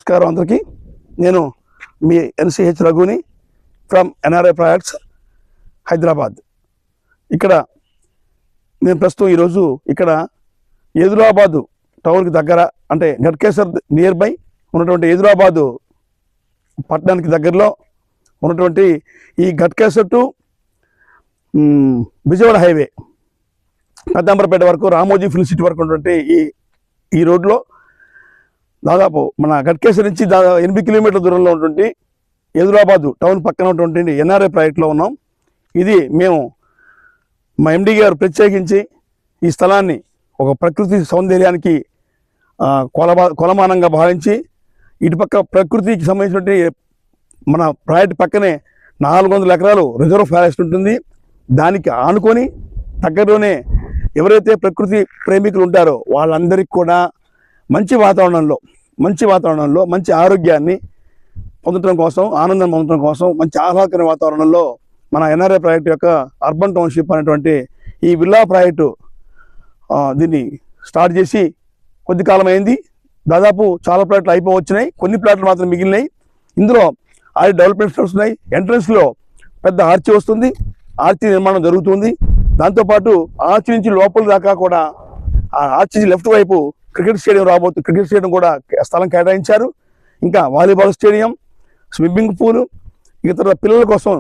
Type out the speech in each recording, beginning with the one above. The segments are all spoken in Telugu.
నమస్కారం అందరికీ. నేను మీ ఎన్సిహెచ్ రఘుని ఫ్రమ్ ఎన్ఆర్ఐ ప్రాజెక్ట్స్ హైదరాబాద్. ఇక్కడ నేను ప్రస్తుతం ఈరోజు ఇక్కడ హైదరాబాదు టౌన్కి దగ్గర అంటే గట్కేసర్ నియర్ బై ఉన్నటువంటి హైదరాబాదు పట్టణానికి దగ్గరలో ఉన్నటువంటి ఈ గట్కేసర్ టు విజయవాడ హైవే పెద్దాంబరపేట వరకు రామోజీ ఫిల్మ్ సిటీ వరకు ఉన్నటువంటి ఈ రోడ్లో దాదాపు మన గట్కేసర్ నుంచి 8 కిలోమీటర్ల దూరంలో ఉన్నటువంటి హైదరాబాదు టౌన్ పక్కన ఉన్నటువంటి ఎన్ఆర్ఐ ప్రాజెక్ట్లో ఉన్నాం. ఇది మేము మా ఎండి గారు ప్రత్యేకించి ఈ స్థలాన్ని ఒక ప్రకృతి సౌందర్యానికి కొలమానంగా భావించి ఇటుపక్క ప్రకృతికి సంబంధించినటువంటి మన ప్రాజెక్ట్ పక్కనే 400 ఎకరాలు రిజర్వ్ ఫారెస్ట్ ఉంటుంది. దానికి ఆనుకొని దగ్గరలోనే ఎవరైతే ప్రకృతి ప్రేమికులు ఉంటారో వాళ్ళందరికీ కూడా మంచి వాతావరణంలో మంచి ఆరోగ్యాన్ని పొందడం కోసం, ఆనందం పొందడం కోసం, మంచి ఆహ్లాదకర వాతావరణంలో మన ఎన్ఆర్ఐ ప్రాజెక్టు యొక్క అర్బన్ టౌన్షిప్ అనేటువంటి ఈ విల్లా ప్రాజెక్టు దీన్ని స్టార్ట్ చేసి కొద్ది కాలం అయింది. దాదాపు చాలా ప్లాట్లు అయిపోవచ్చినాయి, కొన్ని ప్లాట్లు మాత్రం మిగిలినాయి. ఇందులో ఆల్రెడీ డెవలప్మెంట్స్ వస్తున్నాయి. ఎంట్రన్స్లో పెద్ద ఆర్చి వస్తుంది, ఆర్చి నిర్మాణం జరుగుతుంది. దాంతోపాటు ఆర్చి నుంచి లోపల దాకా కూడా ఆ ఆర్చి లెఫ్ట్ వైపు క్రికెట్ స్టేడియం కూడా స్థలం కేటాయించారు. ఇంకా వాలీబాల్ స్టేడియం, స్విమ్మింగ్ పూలు, ఇతర పిల్లల కోసం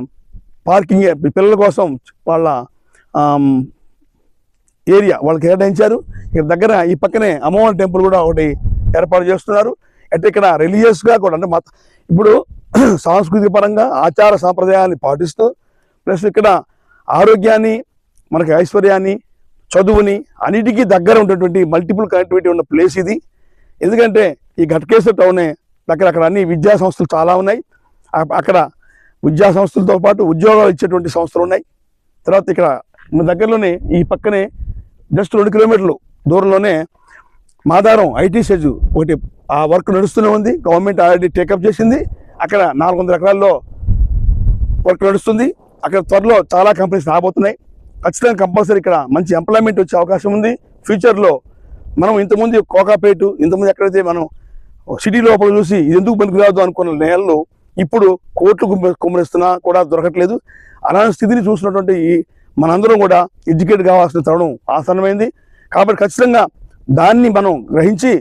పార్కింగ్, పిల్లల కోసం వాళ్ళ ఏరియా వాళ్ళు కేటాయించారు. ఇక్కడ దగ్గర ఈ పక్కనే అమ్మవారి టెంపుల్ కూడా ఒకటి ఏర్పాటు చేస్తున్నారు. అంటే ఇక్కడ రిలీజియస్గా కూడా అంటే ఇప్పుడు సాంస్కృతిక పరంగా ఆచార సాంప్రదాయాన్ని పాటిస్తూ ప్లస్ ఇక్కడ ఆరోగ్యాన్ని, మనకి ఐశ్వర్యాన్ని, చదువుని అన్నిటికీ దగ్గర ఉన్నటువంటి మల్టిపుల్ కనెక్టివిటీ ఉన్న ప్లేస్ ఇది. ఎందుకంటే ఈ గట్కేసర్ టౌనే దగ్గర అక్కడ అన్ని విద్యా సంస్థలు చాలా ఉన్నాయి. అక్కడ విద్యా సంస్థలతో పాటు ఉద్యోగాలు ఇచ్చేటువంటి సంస్థలు ఉన్నాయి. తర్వాత ఇక్కడ మన దగ్గరలోనే ఈ పక్కనే జస్ట్ 2 కిలోమీటర్లు దూరంలోనే మాదారం ఐటీ సెజ్ ఒకటి ఆ వర్క్ నడుస్తూనే ఉంది. గవర్నమెంట్ ఆల్రెడీ టేకప్ చేసింది. అక్కడ 400 ఎకరాల్లో వర్క్ నడుస్తుంది. అక్కడ త్వరలో చాలా కంపెనీస్ రాబోతున్నాయి. ఖచ్చితంగా కంపల్సరీ ఇక్కడ మంచి ఎంప్లాయ్మెంట్ వచ్చే అవకాశం ఉంది. ఫ్యూచర్లో మనం ఇంతకుముందు కోకాపేటు, ఇంతకుముందు ఎక్కడైతే మనం సిటీ లోపల చూసి ఇది ఎందుకు పనికిరాదు అనుకున్న నేలలు ఇప్పుడు కోట్లు కుమ్మరిస్తున్నా కూడా దొరకట్లేదు. అలాంటి స్థితిని చూసినటువంటి మనందరం కూడా ఎడ్యుకేట్ కావాల్సిన తరుణం ఆసన్నమైంది. కాబట్టి ఖచ్చితంగా దాన్ని మనం గ్రహించి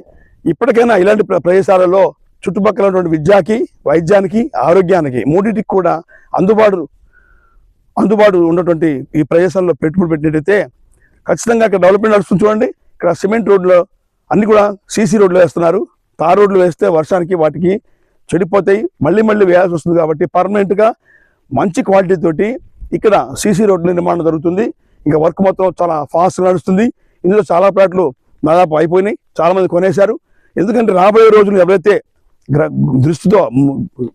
ఇప్పటికైనా ఇలాంటి ప్రదేశాలలో చుట్టుపక్కల ఉన్నటువంటి విద్యకి, వైద్యానికి, ఆరోగ్యానికి మూడింటికి కూడా అందుబాటు ఉన్నటువంటి ఈ ప్రదేశాల్లో పెట్టుబడి పెట్టినట్టయితే ఖచ్చితంగా అక్కడ డెవలప్మెంట్ నడుస్తుంది. చూడండి, ఇక్కడ సిమెంట్ రోడ్లు అన్నీ కూడా సీసీ రోడ్లు వేస్తున్నారు. తార్ రోడ్లు వేస్తే వర్షానికి వాటికి చెడిపోతాయి, మళ్ళీ వేయాల్సి వస్తుంది. కాబట్టి పర్మనెంట్గా మంచి క్వాలిటీ తోటి ఇక్కడ సీసీ రోడ్ల నిర్మాణం జరుగుతుంది. ఇంకా వర్క్ మొత్తం చాలా ఫాస్ట్గా నడుస్తుంది. ఇందులో చాలా ప్లాట్లు దాదాపు అయిపోయినాయి, చాలామంది కొనేశారు. ఎందుకంటే రాబోయే రోజులు ఎవరైతే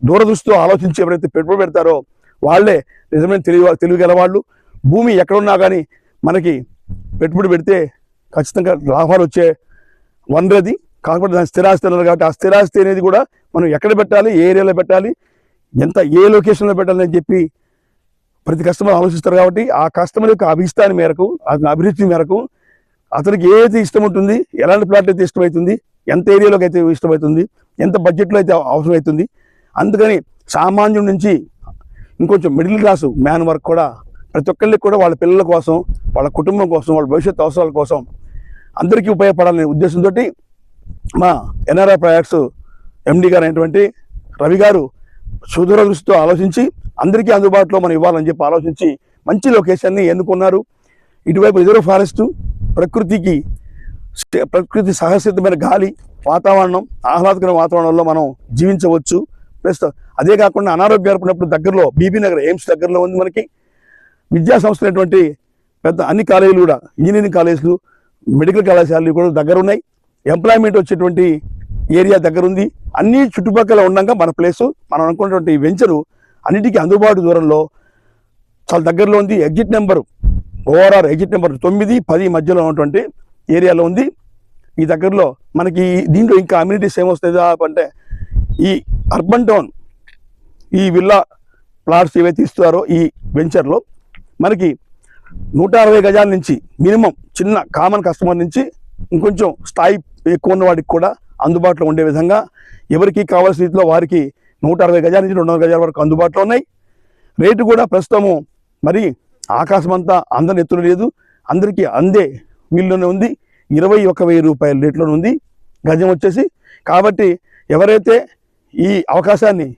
దూరదృష్టితో ఆలోచించి ఎవరైతే పెట్టుబడి పెడతారో వాళ్ళే నిజమైన తెలివిగల వాళ్ళు. భూమి ఎక్కడున్నా కానీ మనకి పెట్టుబడి పెడితే ఖచ్చితంగా లాభాలు వచ్చే వనరది. కాకపోతే దాని స్థిరాస్తి అన్నారు కాబట్టి ఆ స్థిరాస్తి అనేది కూడా మనం ఎక్కడ పెట్టాలి, ఏ ఏరియాలో పెట్టాలి, ఏ లొకేషన్లో పెట్టాలి అని చెప్పి ప్రతి కస్టమర్ ఆలోచిస్తారు. కాబట్టి ఆ కస్టమర్ యొక్క అభిష్టాన్ని మేరకు, అభిరుచి మేరకు అతనికి ఏదైతే ఇష్టం ఉంటుంది, ఎలాంటి ప్లాట్ అయితే ఇష్టమవుతుంది, ఎంత ఏరియాలోకి అయితే ఇష్టమవుతుంది, ఎంత బడ్జెట్లో అయితే అవసరమవుతుంది. అందుకని సామాన్యుడి నుంచి ఇంకొంచెం మిడిల్ క్లాసు మ్యాన్ వరకు కూడా ప్రతి ఒక్కరికి కూడా వాళ్ళ పిల్లల కోసం, వాళ్ళ కుటుంబం కోసం, వాళ్ళ భవిష్యత్తు అవసరాల కోసం అందరికీ ఉపయోగపడాలనే ఉద్దేశంతో మా ఎన్ఆర్ఐ ప్రాజెక్ట్స్ ఎండి గారు అయినటువంటి రవి గారు సుదూరదృష్టితో ఆలోచించి అందరికీ అందుబాటులో మనం ఇవ్వాలని చెప్పి ఆలోచించి మంచి లొకేషన్ని ఎన్నుకున్నారు. ఇటువైపు రిజర్వ్ ఫారెస్టు, ప్రకృతి సహసిద్ధమైన గాలి, వాతావరణం, ఆహ్లాదకర వాతావరణంలో మనం జీవించవచ్చు. ప్లస్ అదే కాకుండా అనారోగ్యం ఏర్పడినప్పుడు దగ్గరలో బీబీ నగర్ ఎయిమ్స్ దగ్గరలో ఉంది. మనకి విద్యా సంస్థలైనటువంటి పెద్ద అన్ని కాలేజీలు కూడా, ఇంజనీరింగ్ కాలేజీలు, మెడికల్ కళాశాలలు కూడా దగ్గర ఉన్నాయి. ఎంప్లాయ్మెంట్ వచ్చేటువంటి ఏరియా దగ్గర ఉంది. అన్ని చుట్టుపక్కల ఉండగా మన ప్లేసు, మనం అనుకున్నటువంటి వెంచరు అన్నిటికీ అందుబాటు దూరంలో చాలా దగ్గరలో ఉంది. ఎగ్జిట్ నెంబర్ 9, 10 మధ్యలో ఉన్నటువంటి ఏరియాలో ఉంది. ఈ దగ్గరలో మనకి దీంట్లో ఇంకా అమ్యూనిటీస్ ఏమొస్తాయి అంటే ఈ అర్బన్ టౌన్ ఈ విల్లా ప్లాట్స్ ఏవైతే ఇస్తారో ఈ వెంచర్లో మనకి 160 గజాల నుంచి మినిమం చిన్న కామన్ కస్టమర్ నుంచి ఇంకొంచెం స్థాయి ఎక్కువ ఉన్న వాడికి కూడా అందుబాటులో ఉండే విధంగా ఎవరికి కావాల్సిన రీతిలో వారికి 160 గజాల నుంచి 200 గజాల వరకు అందుబాటులో ఉన్నాయి. రేటు కూడా ప్రస్తుతము మరి ఆకాశం అంతా అందరి ఎత్తులు లేదు, అందరికీ అందే వీళ్ళలోనే ఉంది. 21,000 రూపాయల రేట్లోనే ఉంది గజం వచ్చేసి. కాబట్టి ఎవరైతే ఈ అవకాశాన్ని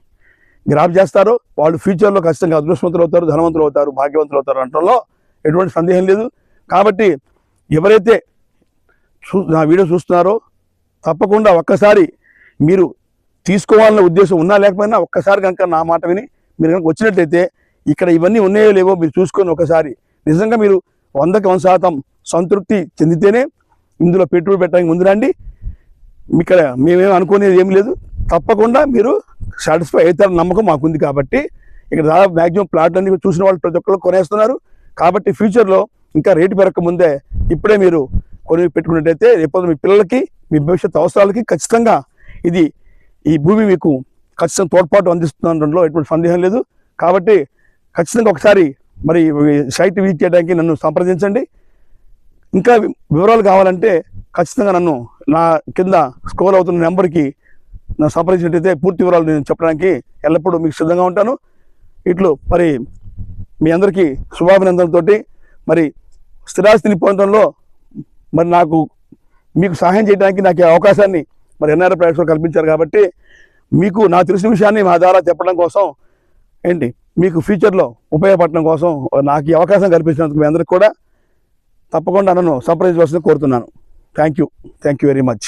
గ్రాప్ చేస్తారో వాళ్ళు ఫ్యూచర్లో ఖచ్చితంగా అదృష్టవంతులు అవుతారు, ధనవంతులు అవుతారు, భాగ్యవంతులు అవుతారు అనడంలో ఎటువంటి సందేహం లేదు. కాబట్టి ఎవరైతే నా వీడియో చూస్తున్నారో తప్పకుండా ఒక్కసారి మీరు తీసుకోవాలన్న ఉద్దేశం ఉన్నా లేకపోయినా ఒక్కసారి కనుక నా మాట విని మీరు కనుక వచ్చినట్లయితే ఇక్కడ ఇవన్నీ ఉన్నాయో లేవో మీరు చూసుకొని ఒకసారి నిజంగా మీరు 100% సంతృప్తి చెందితేనే ఇందులో పెట్టుబడి పెట్టడానికి ముందు రండి. ఇక్కడ మేమేం అనుకునేది ఏం లేదు, తప్పకుండా మీరు సాటిస్ఫై అవుతారని నమ్మకం మాకుంది. కాబట్టి ఇక్కడ దాదాపు మ్యాక్సిమం ప్లాట్లన్నీ చూసిన వాళ్ళు ప్రతి ఒక్కరు కొనేస్తున్నారు. కాబట్టి ఫ్యూచర్లో ఇంకా రేటు పెరగక ముందే ఇప్పుడే మీరు కొని పెట్టుకున్నట్టయితే రేపు మీ పిల్లలకి మీ భవిష్యత్ అవసరాలకి ఖచ్చితంగా ఈ భూమి మీకు ఖచ్చితంగా తోడ్పాటు అందిస్తుండడంలో ఎటువంటి సందేహం లేదు. కాబట్టి ఖచ్చితంగా ఒకసారి మరి సైట్ విజిట్ చేయడానికి నన్ను సంప్రదించండి. ఇంకా వివరాలు కావాలంటే ఖచ్చితంగా నన్ను నా కింద స్క్రోల్ అవుతున్న నెంబర్కి నన్ను సంప్రదించినట్టయితే పూర్తి వివరాలు నేను చెప్పడానికి ఎల్లప్పుడూ మీకు సిద్ధంగా ఉంటాను. ఇట్లు మరి మీ అందరికీ శుభాభినందనలతోటి మరి స్థిరాస్తిని పొందడంలో మరి మీకు సహాయం చేయడానికి నాకు ఈ అవకాశాన్ని మరి ఎన్ఆర్ఐ ప్రాజెక్ట్స్లో కల్పించారు. కాబట్టి మీకు నాకు తెలిసిన విషయాన్ని మా ద్వారా చెప్పడం కోసం మీకు ఫ్యూచర్లో ఉపయోగపడడం కోసం నాకు ఈ అవకాశం కల్పించినందుకు మీ అందరికీ కూడా తప్పకుండా నన్ను సంప్రదించవలసింది కోరుతున్నాను. Thank you very much.